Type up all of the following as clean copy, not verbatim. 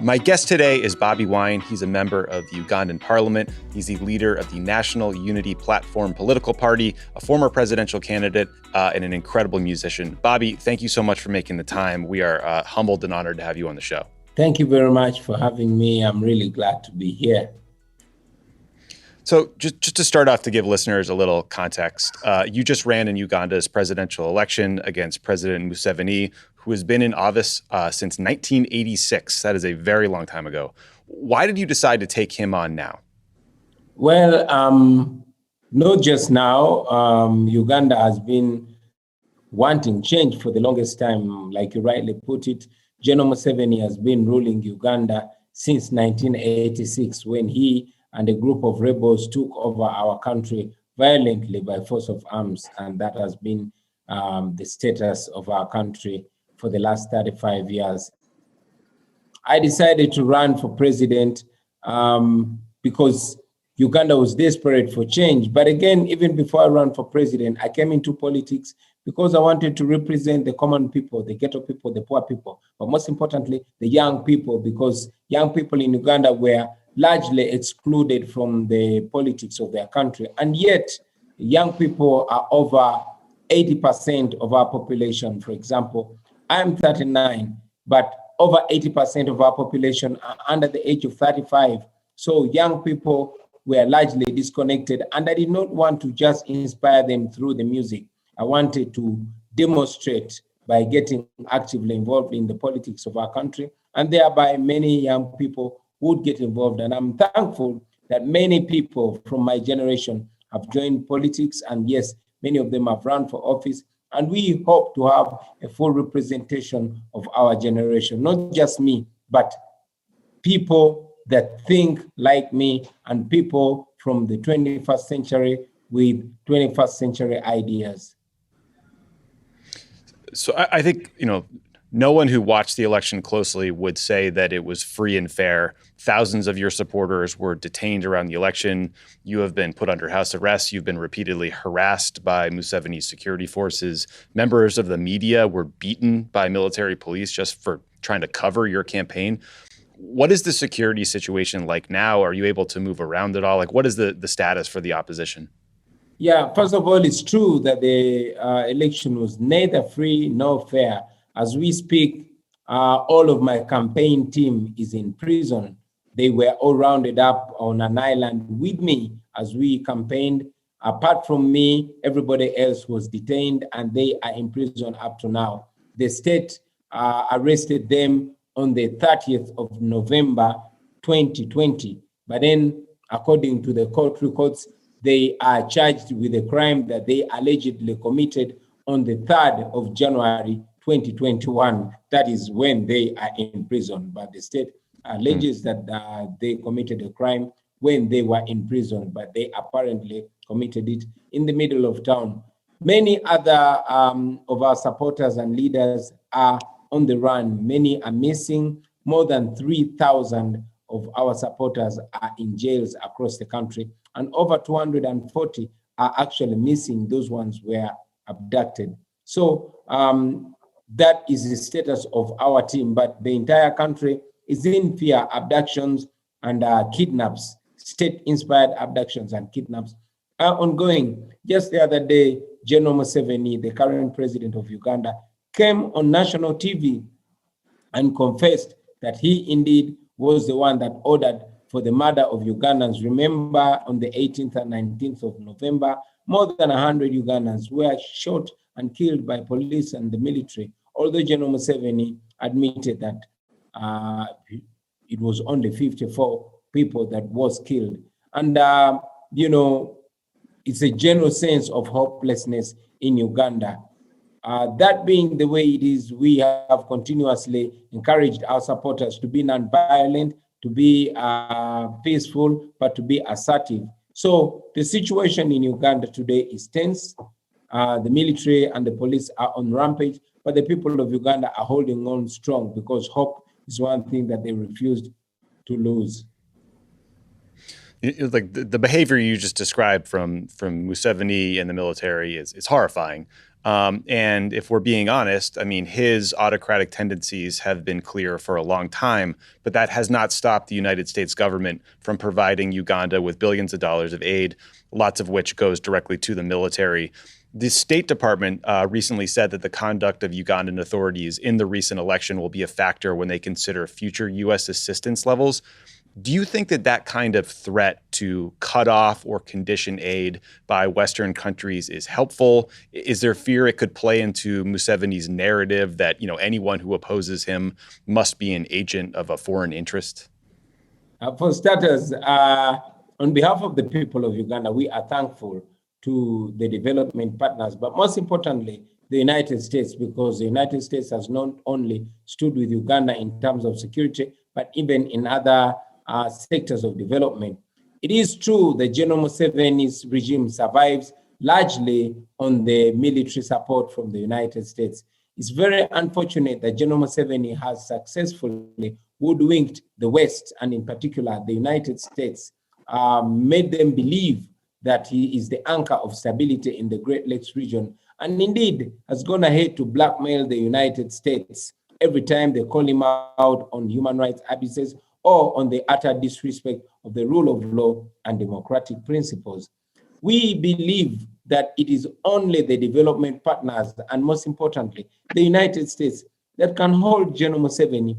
My guest today is Bobi Wine. He's a member of the Ugandan parliament. He's the leader of the National Unity Platform political party, a former presidential candidate, and an incredible musician. Bobi, thank you so much for making the time. We are humbled and honored to have you on the show. Thank you very much for having me. I'm really glad to be here. So just to start off, to give listeners a little context, you just ran in Uganda's presidential election against President Museveni, who has been in office since 1986. That is a very long time ago. Why did you decide to take him on now? Well, not just now. Uganda has been wanting change for the longest time. Like you rightly put it, General Museveni has been ruling Uganda since 1986, when he and a group of rebels took over our country violently by force of arms. And that has been the status of our country for the last 35 years. I decided to run for president because Uganda was desperate for change. But again, even before I ran for president, I came into politics because I wanted to represent the common people, the ghetto people, the poor people, but most importantly, the young people, because young people in Uganda were largely excluded from the politics of their country. And yet, young people are over 80% of our population. For example, I'm 39, but over 80% of our population are under the age of 35. So young people were largely disconnected, and I did not want to just inspire them through the music. I wanted to demonstrate by getting actively involved in the politics of our country, and thereby many young people would get involved. And I'm thankful that many people from my generation have joined politics, and yes, many of them have run for office. And we hope to have a full representation of our generation, not just me, but people that think like me and people from the 21st century with 21st century ideas. So I think, no one who watched the election closely would say that it was free and fair. Thousands of your supporters were detained around the election. You have been put under house arrest. You've been repeatedly harassed by Museveni's security forces. Members of the media were beaten by military police just for trying to cover your campaign. What is the security situation like now? Are you able to move around at all? Like, what is the status for the opposition? Yeah, first of all, it's true that the election was neither free nor fair. As we speak, all of my campaign team is in prison. They were all rounded up on an island with me as we campaigned. Apart from me, everybody else was detained, and they are in prison up to now. The state arrested them on the 30th of November, 2020. But then, according to the court records, they are charged with a crime that they allegedly committed on the 3rd of January, 2021. That is when they are in prison. But the state alleges that they committed a crime when they were in prison, but they apparently committed it in the middle of town. Many other of our supporters and leaders are on the run. Many are missing. More than 3,000 of our supporters are in jails across the country, and over 240 are actually missing. Those ones were abducted. So that is the status of our team, but the entire country is in fear. Abductions and kidnaps, state-inspired abductions and kidnaps are ongoing. Just the other day, General Museveni, the current president of Uganda, came on national TV and confessed that he indeed was the one that ordered for the murder of Ugandans. Remember, on the 18th and 19th of November, more than 100 Ugandans were shot and killed by police and the military, although General Museveni admitted that it was only 54 people that was killed. And, it's a general sense of hopelessness in Uganda. That being the way it is, we have continuously encouraged our supporters to be non-violent, to be peaceful, but to be assertive. So the situation in Uganda today is tense. The military and the police are on rampage, but the people of Uganda are holding on strong because hope is one thing that they refused to lose. Like the behavior you just described from Museveni and the military is horrifying. And if we're being honest, I mean, his autocratic tendencies have been clear for a long time, but that has not stopped the United States government from providing Uganda with billions of dollars of aid, lots of which goes directly to the military. The State Department recently said that the conduct of Ugandan authorities in the recent election will be a factor when they consider future U.S. assistance levels. Do you think that that kind of threat to cut off or condition aid by Western countries is helpful? Is there fear it could play into Museveni's narrative that, anyone who opposes him must be an agent of a foreign interest? For starters, on behalf of the people of Uganda, we are thankful to the development partners, but most importantly, the United States, because the United States has not only stood with Uganda in terms of security, but even in other sectors of development. It is true that General Museveni's regime survives largely on the military support from the United States. It's very unfortunate that General Museveni has successfully hoodwinked the West, and in particular the United States, made them believe that he is the anchor of stability in the Great Lakes region, and indeed has gone ahead to blackmail the United States every time they call him out on human rights abuses or on the utter disrespect of the rule of law and democratic principles. We believe that it is only the development partners, and most importantly, the United States, that can hold General Museveni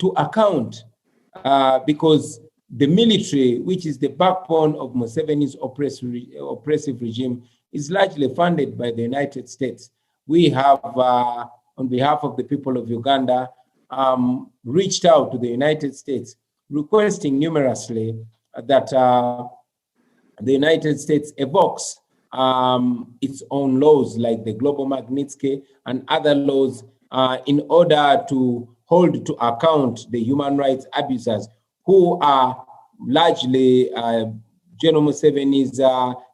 to account, because the military, which is the backbone of Museveni's oppressive regime, is largely funded by the United States. We have, on behalf of the people of Uganda, reached out to the United States, requesting numerously that the United States evokes its own laws, like the Global Magnitsky and other laws, in order to hold to account the human rights abusers who are largely General Museveni's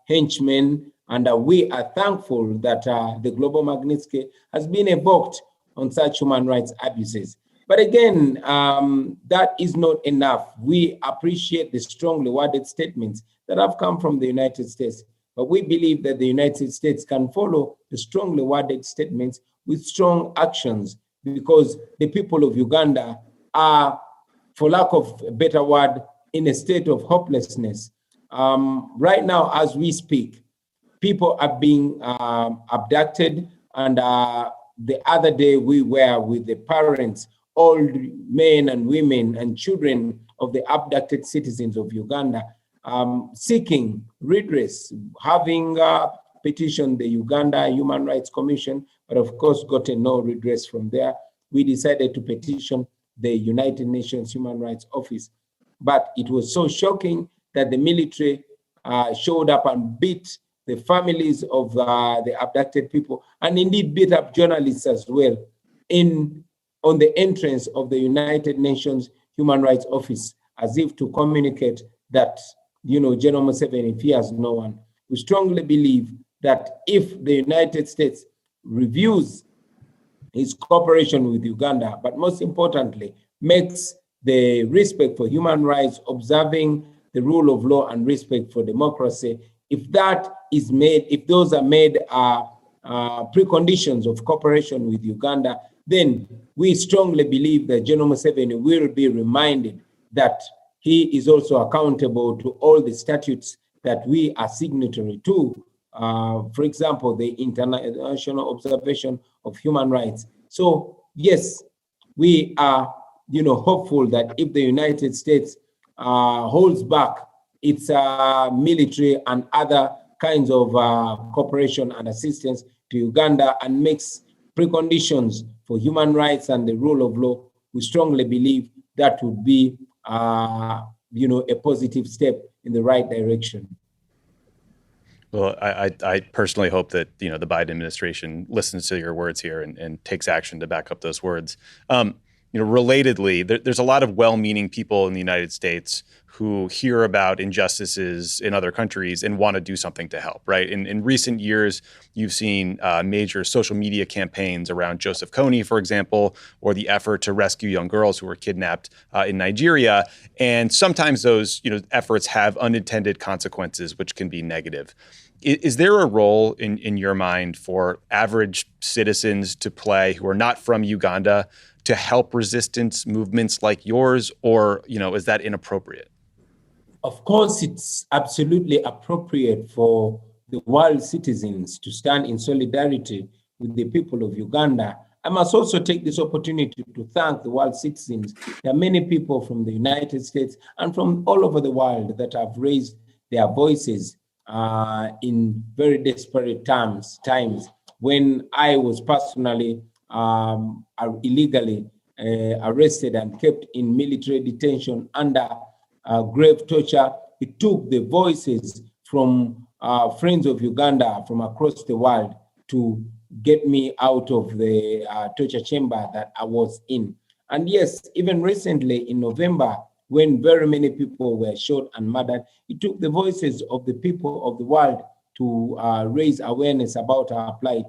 henchmen. And we are thankful that the Global Magnitsky has been evoked on such human rights abuses. But again, that is not enough. We appreciate the strongly worded statements that have come from the United States, but we believe that the United States can follow the strongly worded statements with strong actions, because the people of Uganda are, for lack of a better word, in a state of hopelessness. Right now, as we speak, people are being abducted, and the other day we were with the parents, old men and women and children of the abducted citizens of Uganda, seeking redress, having petitioned the Uganda Human Rights Commission, but of course gotten no redress from there. We decided to petition the United Nations Human Rights Office. But it was so shocking that the military showed up and beat the families of the abducted people, and indeed beat up journalists as well on the entrance of the United Nations Human Rights Office, as if to communicate that, General Museveni fears no one. We strongly believe that if the United States reviews its cooperation with Uganda, but most importantly, makes the respect for human rights, observing the rule of law and respect for democracy, if that is made, if those are made preconditions of cooperation with Uganda, then we strongly believe that General Museveni will be reminded that he is also accountable to all the statutes that we are signatory to. For example, the International Observation of Human Rights. So yes, we are, hopeful that if the United States holds back its military and other kinds of cooperation and assistance to Uganda and makes preconditions for human rights and the rule of law, we strongly believe that would be, a positive step in the right direction. Well, I personally hope that, the Biden administration listens to your words here and takes action to back up those words. Relatedly, there's a lot of well-meaning people in the United States who hear about injustices in other countries and want to do something to help, right? In recent years, you've seen major social media campaigns around Joseph Kony, for example, or the effort to rescue young girls who were kidnapped in Nigeria. And sometimes those efforts have unintended consequences, which can be negative. Is there a role in your mind for average citizens to play who are not from Uganda to help resistance movements like yours, or is that inappropriate? Of course, it's absolutely appropriate for the world citizens to stand in solidarity with the people of Uganda. I must also take this opportunity to thank the world citizens. There are many people from the United States and from all over the world that have raised their voices in very desperate times when I was personally illegally arrested and kept in military detention under grave torture. It took the voices from friends of Uganda from across the world to get me out of the torture chamber that I was in. And yes, even recently in November, when very many people were shot and murdered, it took the voices of the people of the world to raise awareness about our plight.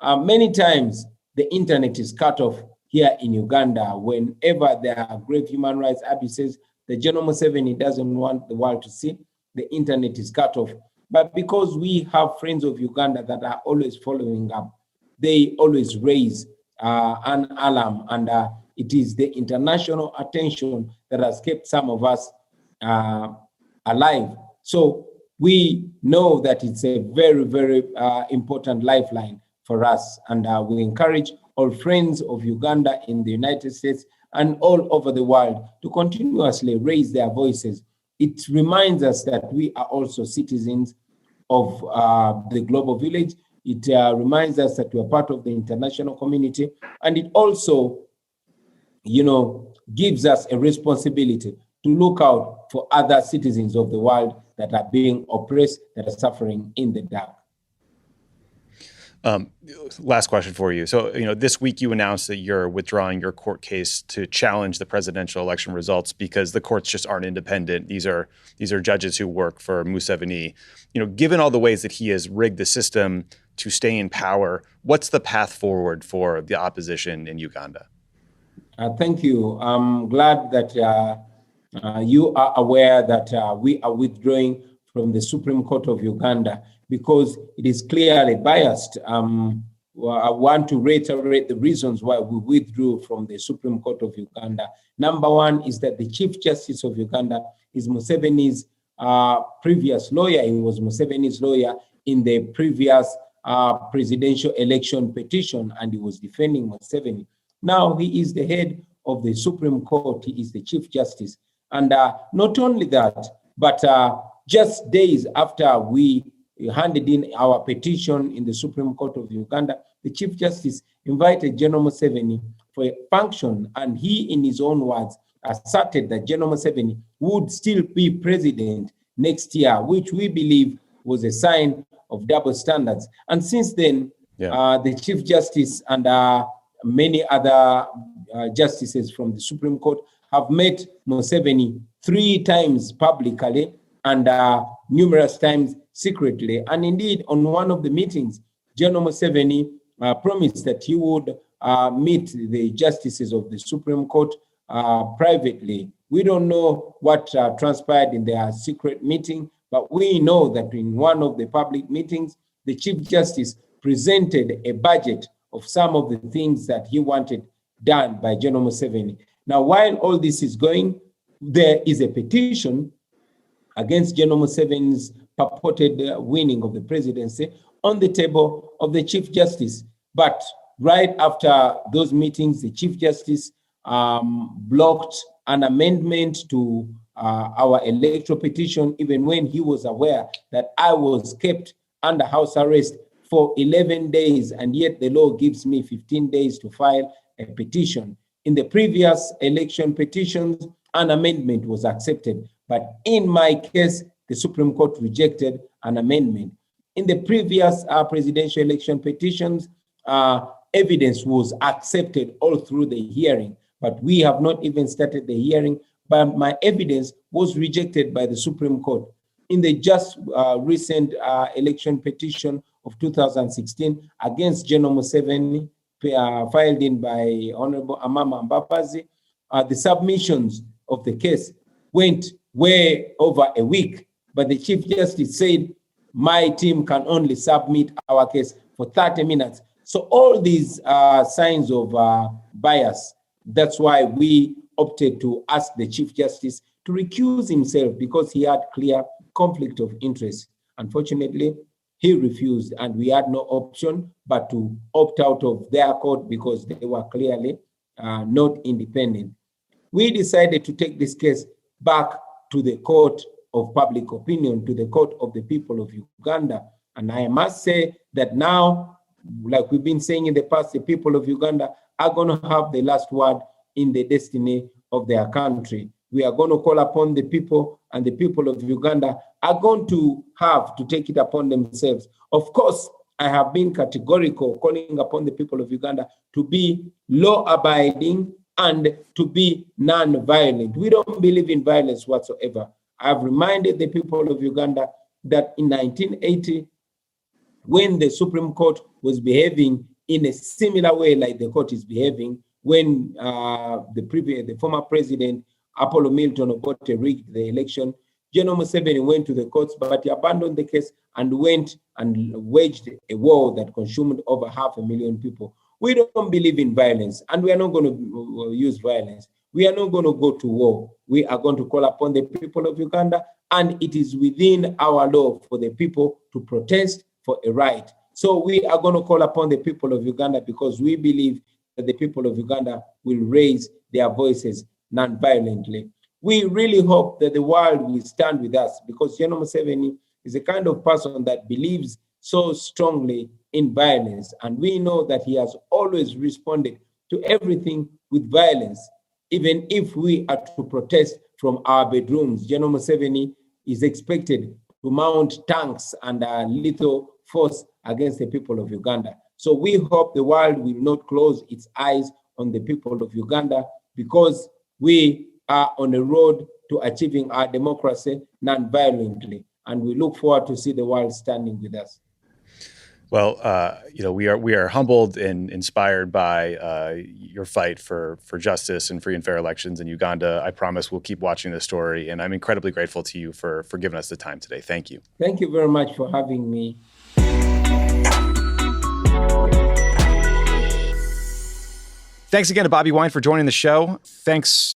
Many times, the internet is cut off here in Uganda. Whenever there are grave human rights abuses, the General Museveni doesn't want the world to see, the internet is cut off. But because we have friends of Uganda that are always following up, they always raise an alarm, and it is the international attention that has kept some of us alive. So we know that it's a very, very important lifeline for us, and we encourage all friends of Uganda in the United States and all over the world to continuously raise their voices. It reminds us that we are also citizens of the global village. It reminds us that we are part of the international community, and it also, gives us a responsibility to look out for other citizens of the world that are being oppressed, that are suffering in the dark. Last question for you. So, this week you announced that you're withdrawing your court case to challenge the presidential election results because the courts just aren't independent. These are judges who work for Museveni. Given all the ways that he has rigged the system to stay in power, what's the path forward for the opposition in Uganda? Thank you. I'm glad that you are aware that we are withdrawing from the Supreme Court of Uganda, because it is clearly biased. I want to reiterate the reasons why we withdrew from the Supreme Court of Uganda. Number one is that the Chief Justice of Uganda is Museveni's previous lawyer. He was Museveni's lawyer in the previous presidential election petition, and he was defending Museveni. Now he is the head of the Supreme Court. He is the Chief Justice. And not only that, but just days after we handed in our petition in the Supreme Court of Uganda, the Chief Justice invited General Museveni for a function, and he, in his own words, asserted that General Museveni would still be president next year, which we believe was a sign of double standards. And since then, the Chief Justice and many other justices from the Supreme Court have met Museveni 3 times publicly and numerous times secretly. And indeed, on one of the meetings, General Museveni promised that he would meet the justices of the Supreme Court privately. We don't know what transpired in their secret meeting, but we know that in one of the public meetings, the Chief Justice presented a budget of some of the things that he wanted done by General Museveni. Now, while all this is going, there is a petition against General Museveni's purported winning of the presidency on the table of the Chief Justice. But right after those meetings, the Chief Justice blocked an amendment to our electoral petition, even when he was aware that I was kept under house arrest for 11 days, and yet the law gives me 15 days to file a petition. In the previous election petitions, an amendment was accepted, but in my case, the Supreme Court rejected an amendment. In the previous presidential election petitions, evidence was accepted all through the hearing, but we have not even started the hearing, but my evidence was rejected by the Supreme Court. In the just recent election petition of 2016 against General Museveni, filed in by Honorable Amama Mbabazi, the submissions of the case went way over a week, but the Chief Justice said my team can only submit our case for 30 minutes. So all these signs of bias, that's why we opted to ask the Chief Justice to recuse himself because he had clear conflict of interest. Unfortunately, he refused, and we had no option but to opt out of their court because they were clearly not independent. We decided to take this case back to the court of public opinion, to the court of the people of Uganda. And I must say that now, like we've been saying in the past, the people of Uganda are going to have the last word in the destiny of their country. We are going to call upon the people, and the people of Uganda are going to have to take it upon themselves. Of course, I have been categorical calling upon the people of Uganda to be law-abiding and to be non-violent. We don't believe in violence whatsoever. I've reminded the people of Uganda that in 1980, when the Supreme Court was behaving in a similar way like the court is behaving, when the former president, Apollo Milton Obote, rigged the election, General Museveni went to the courts, but he abandoned the case and went and waged a war that consumed over 500,000 people. We don't believe in violence, and we are not going to use violence. We are not going to go to war. We are going to call upon the people of Uganda, and it is within our law for the people to protest for a right. So we are going to call upon the people of Uganda because we believe that the people of Uganda will raise their voices non-violently. We really hope that the world will stand with us because General Museveni is the kind of person that believes so strongly in violence. And we know that he has always responded to everything with violence. Even if we are to protest from our bedrooms, General Museveni is expected to mount tanks and lethal force against the people of Uganda. So we hope the world will not close its eyes on the people of Uganda because we are on the road to achieving our democracy non-violently. And we look forward to see the world standing with us. Well, we are humbled and inspired by your fight for justice and free and fair elections in Uganda. I promise we'll keep watching this story, and I'm incredibly grateful to you for giving us the time today. Thank you. Thank you very much for having me. Thanks again to Bobi Wine for joining the show. Thanks